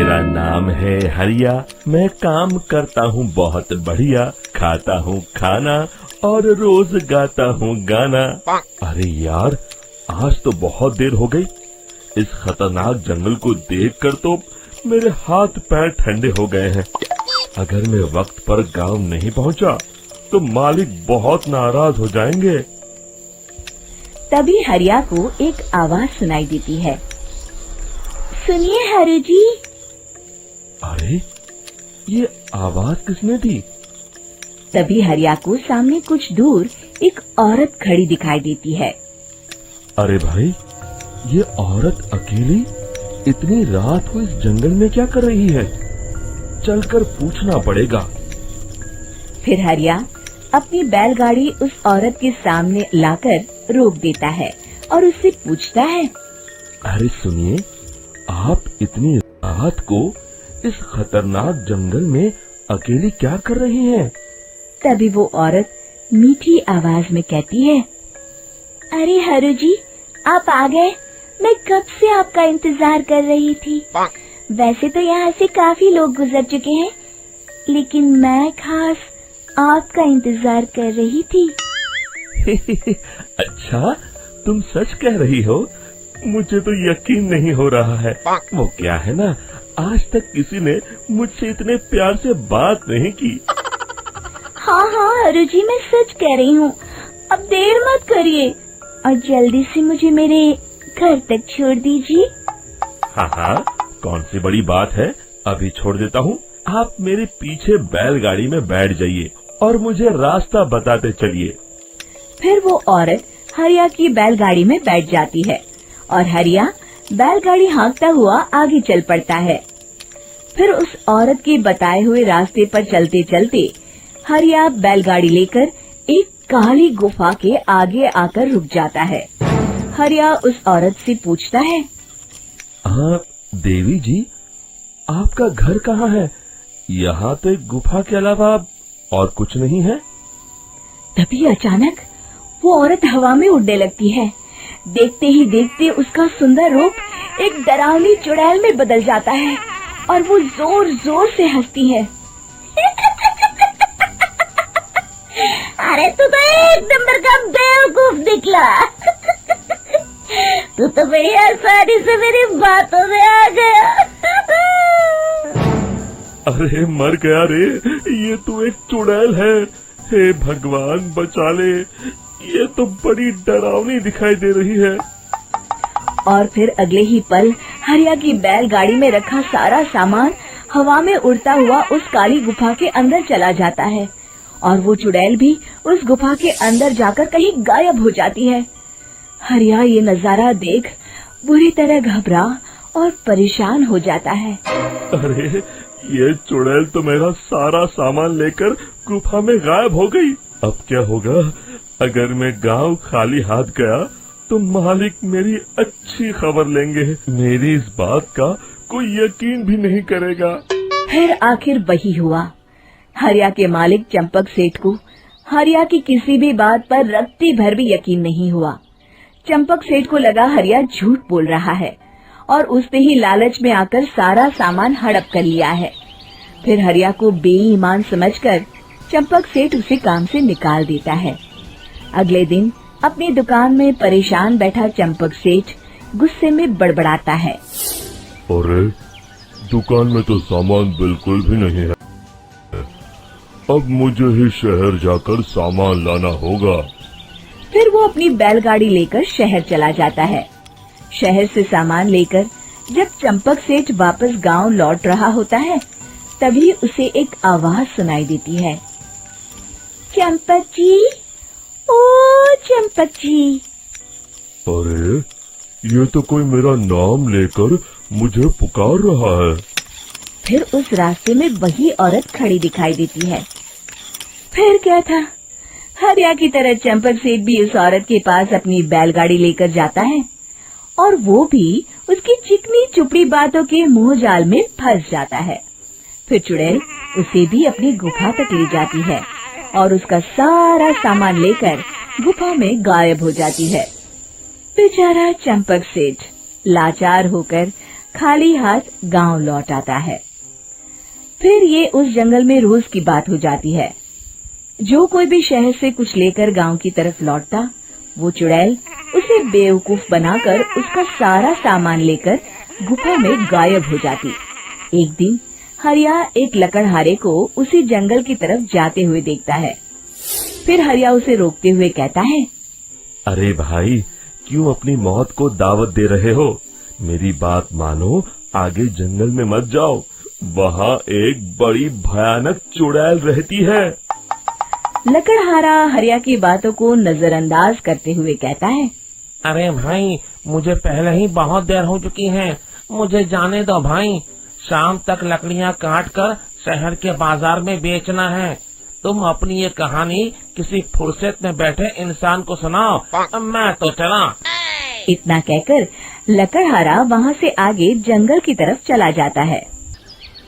मेरा नाम है हरिया, मैं काम करता हूँ बहुत बढ़िया, खाता हूँ खाना और रोज गाता हूँ गाना। अरे यार, आज तो बहुत देर हो गई। इस खतरनाक जंगल को देखकर तो मेरे हाथ पैर ठंडे हो गए हैं। अगर मैं वक्त पर गांव नहीं पहुंचा तो मालिक बहुत नाराज हो जाएंगे। तभी हरिया को एक आवाज सुनाई देती है। सुनिए हरु जी। अरे, ये आवाज किसने दी? तभी हरिया को सामने कुछ दूर एक औरत खड़ी दिखाई देती है। अरे भाई, ये औरत अकेली इतनी रात को इस जंगल में क्या कर रही है? चलकर पूछना पड़ेगा। फिर हरिया अपनी बैलगाड़ी उस औरत के सामने लाकर रोक देता है और उससे पूछता है। अरे सुनिए, आप इतनी रात को इस खतरनाक जंगल में अकेली क्या कर रही हैं? तभी वो औरत मीठी आवाज में कहती है। अरे हरु जी, आप आ गए। मैं कब से आपका इंतजार कर रही थी। वैसे तो यहाँ से काफी लोग गुजर चुके हैं, लेकिन मैं खास आपका इंतजार कर रही थी। अच्छा, तुम सच कह रही हो? मुझे तो यकीन नहीं हो रहा है। वो क्या है ना, आज तक किसी ने मुझसे इतने प्यार से बात नहीं की। हाँ हरु जी, मैं सच कह रही हूँ। अब देर मत करिए और जल्दी से मुझे मेरे घर तक छोड़ दीजिए। हाँ, कौन सी बड़ी बात है, अभी छोड़ देता हूँ। आप मेरे पीछे बैलगाड़ी में बैठ जाइए और मुझे रास्ता बताते चलिए। फिर वो औरत हरिया की बैलगाड़ी में बैठ जाती है और हरिया बैलगाड़ी हाँकता हुआ आगे चल पड़ता है। फिर उस औरत के बताए हुए रास्ते पर चलते चलते हरिया बैलगाड़ी लेकर एक काली गुफा के आगे आकर रुक जाता है। हरिया उस औरत से पूछता है। हाँ देवी जी, आपका घर कहाँ है? यहाँ तो एक गुफा के अलावा और कुछ नहीं है। तभी अचानक वो औरत हवा में उड़ने लगती है। देखते ही देखते उसका सुंदर रूप एक डरावनी चुड़ैल में बदल जाता है और वो जोर जोर से हंसती है। अरे तू तो एक नंबर का बेवकूफ निकला। तू तो बड़ी आसानी से मेरी बातों में आ गया। अरे मर गया रे, ये तो एक चुड़ैल है। हे भगवान बचा ले, ये तो बड़ी डरावनी दिखाई दे रही है। और फिर अगले ही पल हरिया की बैलगाड़ी में रखा सारा सामान हवा में उड़ता हुआ उस काली गुफा के अंदर चला जाता है और वो चुड़ैल भी उस गुफा के अंदर जाकर कहीं गायब हो जाती है। हरिया ये नजारा देख बुरी तरह घबरा और परेशान हो जाता है। अरे, ये चुड़ैल तो मेरा सारा सामान लेकर गुफा में गायब हो गई। अब क्या होगा? अगर मैं गांव खाली हाथ गया तो मालिक मेरी अच्छी खबर लेंगे। मेरी इस बात का कोई यकीन भी नहीं करेगा। फिर आखिर वही हुआ। हरिया के मालिक चंपक सेठ को हरिया की किसी भी बात पर रत्ती भर भी यकीन नहीं हुआ। चंपक सेठ को लगा हरिया झूठ बोल रहा है और उसने ही लालच में आकर सारा सामान हड़प कर लिया है। फिर हरिया को बेईमान समझकर चंपक सेठ उसे काम से निकाल देता है। अगले दिन अपनी दुकान में परेशान बैठा चंपक सेठ गुस्से में बड़बड़ाता है। अरे, दुकान में तो सामान बिल्कुल भी नहीं है। अब मुझे ही शहर जाकर सामान लाना होगा। फिर वो अपनी बैलगाड़ी लेकर शहर चला जाता है। शहर से सामान लेकर जब चंपक सेठ वापस गांव लौट रहा होता है, तभी उसे एक आवाज सुनाई देती है। चंपक जी, ओ चंपक जी। अरे, ये तो कोई मेरा नाम लेकर मुझे पुकार रहा है। फिर उस रास्ते में वही औरत खड़ी दिखाई देती है। फिर क्या था, हरिया की तरह चंपक सेठ भी उस औरत के पास अपनी बैलगाड़ी लेकर जाता है और वो भी उसकी चिकनी चुपड़ी बातों के मोह जाल में फंस जाता है। फिर चुड़ैल उसे भी अपनी गुफा तक ले जाती है और उसका सारा सामान लेकर गुफा में गायब हो जाती है। बेचारा चंपक सेठ लाचार होकर खाली हाथ गांव लौट आता है। फिर ये उस जंगल में रोज की बात हो जाती है। जो कोई भी शहर से कुछ लेकर गांव की तरफ लौटता, वो चुड़ैल उसे बेवकूफ बनाकर उसका सारा सामान लेकर गुफा में गायब हो जाती। एक दिन हरिया एक लकड़हारे को उसी जंगल की तरफ जाते हुए देखता है। फिर हरिया उसे रोकते हुए कहता है, अरे भाई, क्यों अपनी मौत को दावत दे रहे हो? मेरी बात मानो, आगे जंगल में मत जाओ, वहाँ एक बड़ी भयानक चुड़ैल रहती है। लकड़हारा हरिया की बातों को नजरअंदाज करते हुए कहता है, अरे भाई, मुझे पहले ही बहुत देर हो चुकी है, मुझे जाने दो भाई। शाम तक लकड़ियाँ काट कर शहर के बाजार में बेचना है। तुम अपनी ये कहानी किसी फुर्सत में बैठे इंसान को सुनाओ, मैं तो चला। इतना कहकर लकड़हारा वहाँ से आगे जंगल की तरफ चला जाता है।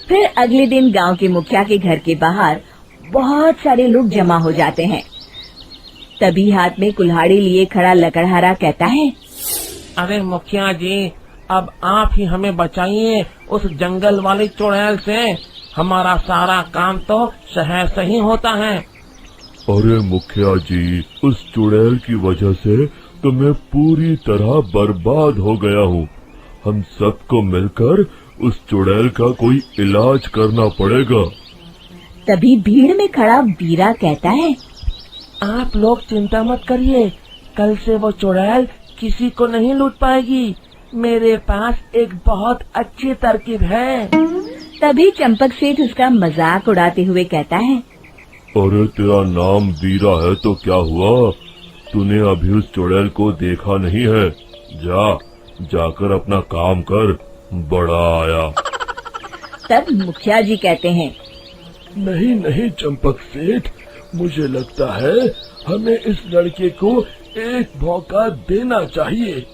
फिर अगले दिन गांव के मुखिया के घर के बाहर बहुत सारे लोग जमा हो जाते हैं। तभी हाथ में कुल्हाड़ी लिए खड़ा लकड़हारा कहता है, अरे मुखिया जी, अब आप ही हमें बचाइए उस जंगल वाली चुड़ैल से। हमारा सारा काम तो शहर से ही होता है। अरे मुखिया जी, उस चुड़ैल की वजह से तो मैं पूरी तरह बर्बाद हो गया हूँ। हम सबको मिलकर उस चुड़ैल का कोई इलाज करना पड़ेगा। तभी भीड़ में खड़ा बीरा कहता है, आप लोग चिंता मत करिए, कल से वो चुड़ैल किसी को नहीं लूट पाएगी। मेरे पास एक बहुत अच्छी तरकीब है। तभी चंपक सेठ उसका मजाक उड़ाते हुए कहता है, अरे तेरा नाम वीरा है तो क्या हुआ? तूने अभी उस चुड़ैल को देखा नहीं है? जाकर अपना काम कर, बड़ा आया। तब मुखिया जी कहते हैं, नहीं नहीं चंपक सेठ, मुझे लगता है हमें इस लड़के को एक मौका देना चाहिए।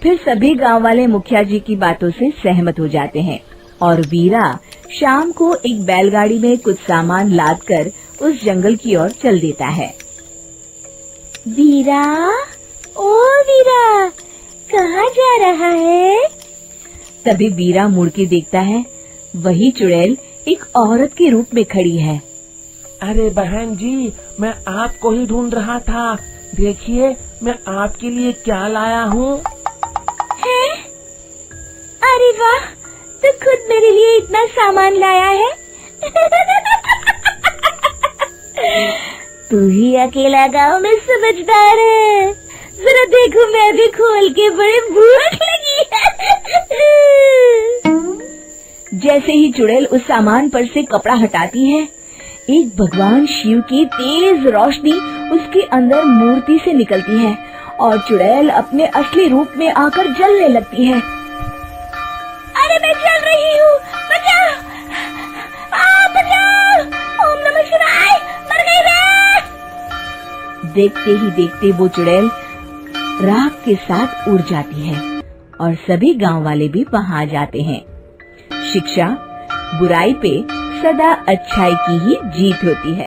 फिर सभी गांव वाले मुखिया जी की बातों से सहमत हो जाते हैं और वीरा शाम को एक बैलगाड़ी में कुछ सामान लादकर उस जंगल की ओर चल देता है। वीरा, ओ वीरा, कहाँ जा रहा है? तभी वीरा मुड़ के देखता है, वही चुड़ैल एक औरत के रूप में खड़ी है। अरे बहन जी, मैं आपको ही ढूंढ रहा था। देखिए, मैं आपके लिए क्या लाया हूँ। अरे वाह, तू खुद मेरे लिए इतना सामान लाया है। तू ही अकेला गांव में समझदार है। जरा देखो, मैं भी खोल के, बड़े भूख लगी है। जैसे ही चुड़ैल उस सामान पर से कपड़ा हटाती है, एक भगवान शिव की तेज रोशनी उसके अंदर मूर्ति से निकलती है और चुड़ैल अपने असली रूप में आकर जलने लगती है। अरे मैं जल रही हूँ, बचाओ! बचाओ! ओम नमः शिवाय! मर गई मैं! देखते ही देखते वो चुड़ैल राख के साथ उड़ जाती है और सभी गांव वाले भी वहां जाते हैं। शिक्षा बुराई पे सदा अच्छाई की ही जीत होती है।